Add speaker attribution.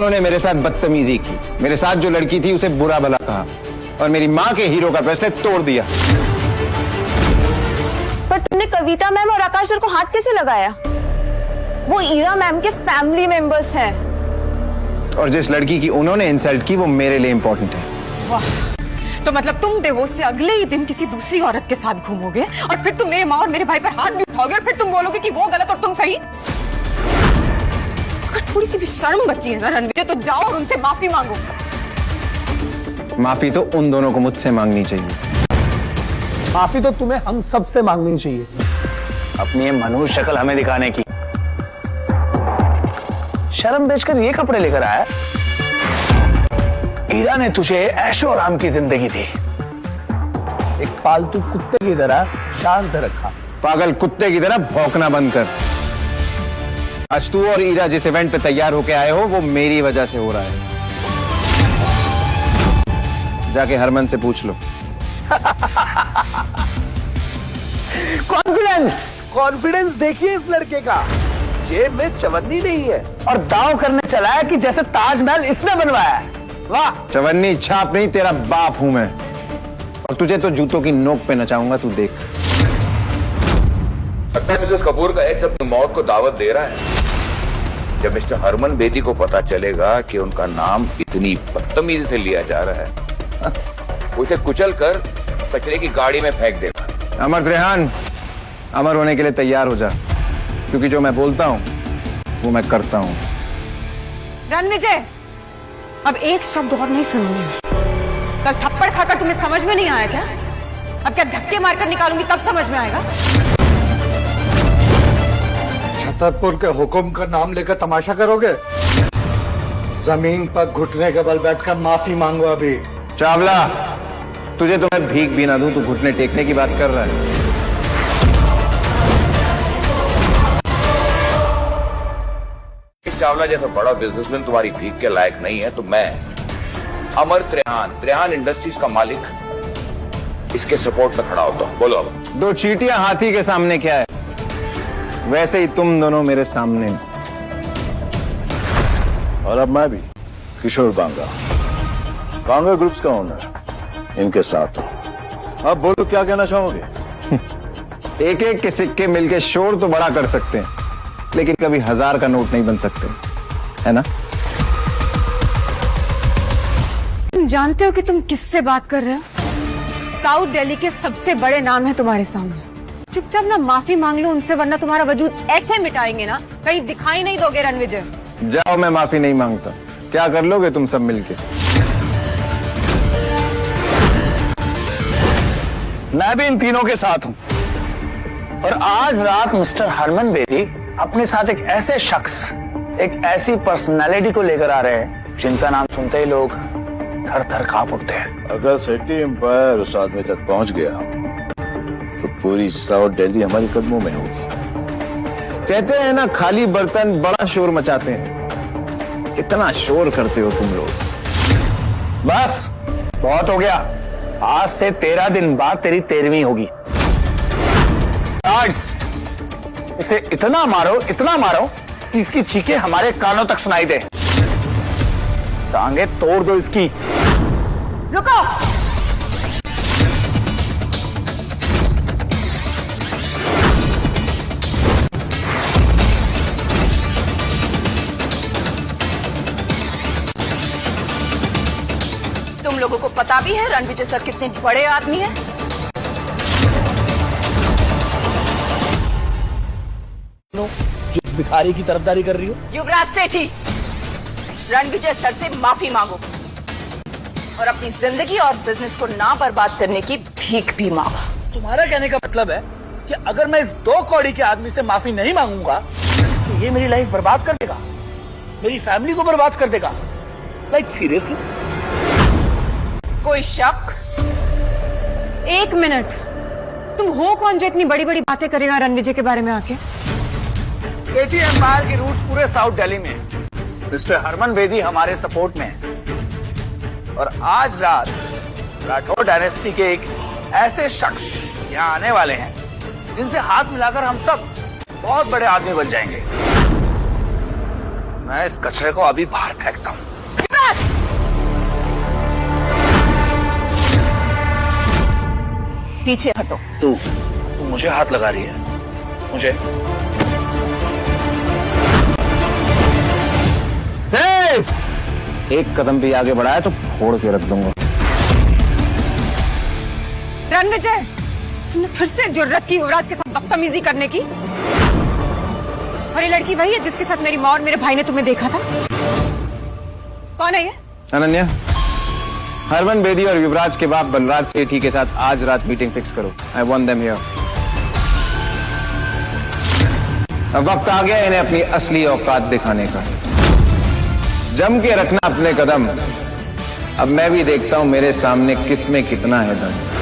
Speaker 1: उन्होंने मेरे साथ बदतमीजी की, मेरे साथ जो लड़की थी उसे बुरा भला कहा और मेरी माँ के हीरो का ब्रेसलेट तोड़ दिया।
Speaker 2: पर तुमने कविता मैम और आकाश सर को हाथ कैसे लगाया? वो ईरा मैम के फैमिली मेंबर्स हैं।
Speaker 1: और जिस लड़की की उन्होंने इंसल्ट की वो मेरे लिए इंपॉर्टेंट है।
Speaker 3: वाह, तो मतलब तुम डिवोर्स से अगले ही दिन किसी दूसरी औरत के साथ घूमोगे और फिर तुम मेरे माँ और मेरे भाई पर हाथ भी उठाओगे और फिर तुम बोलोगे कि वो गलत और तुम सही? अगर थोड़ी सी भी शर्म बची है ना रणवीर, तो जाओ और उनसे माफी मांगो।
Speaker 1: माफी तो उन दोनों को मुझसे मांगनी चाहिए।
Speaker 4: माफी तो तुम्हें हम सबसे मांगनी चाहिए।
Speaker 5: अपनी ये मनुष्य शक्ल हमें दिखाने की। शर्म बेचकर ये कपड़े लेकर आया। ईरा ने तुझे ऐशो आराम की जिंदगी दी।
Speaker 4: एक पालतू कुत्ते की तरह शान से रखा।
Speaker 1: पागल कुत्ते की तरह भौंकना बंद कर। आज तू और ईरा जिस इवेंट पे तैयार होके आए हो वो मेरी वजह से हो रहा है। जाके हरमन से पूछ लो।
Speaker 4: कॉन्फिडेंस देखिए इस लड़के का। जेब में चवन्नी नहीं है
Speaker 5: और दाव करने चला है कि जैसे ताजमहल इसने बनवाया है। वाह,
Speaker 1: चवन्नी छाप नहीं, तेरा बाप हूं मैं। और तुझे तो जूतों की नोक पे नचाऊंगा, तू देख।
Speaker 6: लगता है मिसेस कपूर का एक्स अपनी मौत को दावत दे रहा है। जब मिस्टर हरमन बेदी को पता चलेगा कि उनका नाम इतनी बदतमीजी से लिया जा रहा है, उसे कुचल कर कचरे की गाड़ी में फेंक देगा।
Speaker 1: अमर त्रेहान, अमर होने के लिए तैयार हो जा, क्योंकि जो मैं बोलता हूं वो मैं करता हूं।
Speaker 3: रणविजय, अब एक शब्द और नहीं सुनूंगी। कल थप्पड़ खाकर तुम्हें समझ में नहीं आया क्या? अब क्या धक्के मारकर निकालूंगी तब समझ में आएगा?
Speaker 7: छतरपुर के हुक्म का नाम लेकर तमाशा करोगे? जमीन पर घुटने के बल बैठकर माफी मांगो। अभी
Speaker 1: चावला, तुझे तो मैं भीख भी ना दूं, तू घुटने टेकने की बात कर रहा है।
Speaker 6: इस चावला जैसा बड़ा बिजनेसमैन तुम्हारी भीख के लायक नहीं है, तो मैं अमर त्रेहान इंडस्ट्रीज का मालिक इसके सपोर्ट में खड़ा होता हूं। बोलो अब।
Speaker 1: दो चींटियां हाथी के सामने क्या है, वैसे ही तुम दोनों मेरे सामने।
Speaker 8: और अब मैं भी किशोर बांगा ग्रुप्स का ओनर इनके साथ हूं। अब बोलो क्या कहना चाहोगे?
Speaker 1: एक एक के सिक्के मिलके शोर तो बड़ा कर सकते हैं, लेकिन कभी 1000 का नोट नहीं बन सकते, है ना?
Speaker 3: तुम जानते हो कि तुम किससे बात कर रहे हो? साउथ दिल्ली के सबसे बड़े नाम है तुम्हारे सामने। चुपचाप ना माफी मांग लो उनसे, वरना तुम्हारा वजूद ऐसे मिटाएंगे ना कहीं दिखाई नहीं दोगे रणविजय।
Speaker 1: जाओ, मैं माफी नहीं मांगता। क्या कर लोगे तुम सब मिलके?
Speaker 5: मैं भी इन तीनों के साथ हूं। और आज रात मिस्टर हरमन बेदी अपने साथ एक ऐसे शख्स, एक ऐसी पर्सनालिटी को लेकर आ रहे हैं जिनका नाम सुनते ही लोग थर थर कांप उठते हैं।
Speaker 8: अगर सिटी एम्पायर उस आदमी तक पहुंच गया तो पूरी साउथ दिल्ली हमारे कदमों में होगी।
Speaker 1: कहते हैं ना, खाली बर्तन बड़ा शोर मचाते हैं। कितना शोर करते हो तुम लोग।
Speaker 5: बस बहुत हो गया। आज से 13 दिन बाद तेरी 13वीं होगी। आज इसे इतना मारो कि इसकी चीखें हमारे कानों तक सुनाई दे। टांगे तोड़ दो इसकी।
Speaker 3: रुको,
Speaker 9: तुम लोगों को पता भी है रणविजय सर कितने बड़े आदमी हैं?
Speaker 4: जिस भिखारी की तरफदारी कर रही हो।
Speaker 9: युवराज सेठी, रणविजय सर से माफी मांगो और अपनी जिंदगी और बिजनेस को ना बर्बाद करने की भीख भी मांगो।
Speaker 4: तुम्हारा कहने का मतलब है कि अगर मैं इस 2 कौड़ी के आदमी से माफी नहीं मांगूंगा तो ये मेरी लाइफ बर्बाद कर देगा, मेरी फैमिली को बर्बाद कर देगा। Like seriously?
Speaker 9: कोई शक?
Speaker 3: एक मिनट, तुम हो कौन जो इतनी बड़ी बड़ी बातें करेगा रणविजय के बारे में आके?
Speaker 5: सिटी एम्पायर की रूट्स पूरे साउथ दिल्ली में। मिस्टर हरमन बेदी हमारे सपोर्ट में है। और आज रात राठौर डायनेस्टी के एक ऐसे शख्स यहाँ आने वाले हैं जिनसे हाथ मिलाकर हम सब बहुत बड़े आदमी बन जाएंगे।
Speaker 4: मैं इस कचरे को अभी बाहर फेंकता हूँ।
Speaker 9: पीछे हटो।
Speaker 4: तू मुझे हाथ लगा रही है, मुझे?
Speaker 1: एक कदम भी आगे बढ़ाया तो फोड़ के रख दूंगा।
Speaker 3: रणविजय, तुमने फिर से जुर्रत की युवराज के साथ बदतमीजी करने की। और ये लड़की वही है जिसके साथ मेरी माँ और मेरे भाई ने तुम्हें देखा था? कौन है ये?
Speaker 1: अनन्या, हरमन बेदी और युवराज के बाप बलराज सेठी के साथ आज रात मीटिंग फिक्स करो। I want them here. अब वक्त आ गया इन्हें अपनी असली औकात दिखाने का। जम के रखना अपने कदम। अब मैं भी देखता हूं मेरे सामने किस में कितना है दम।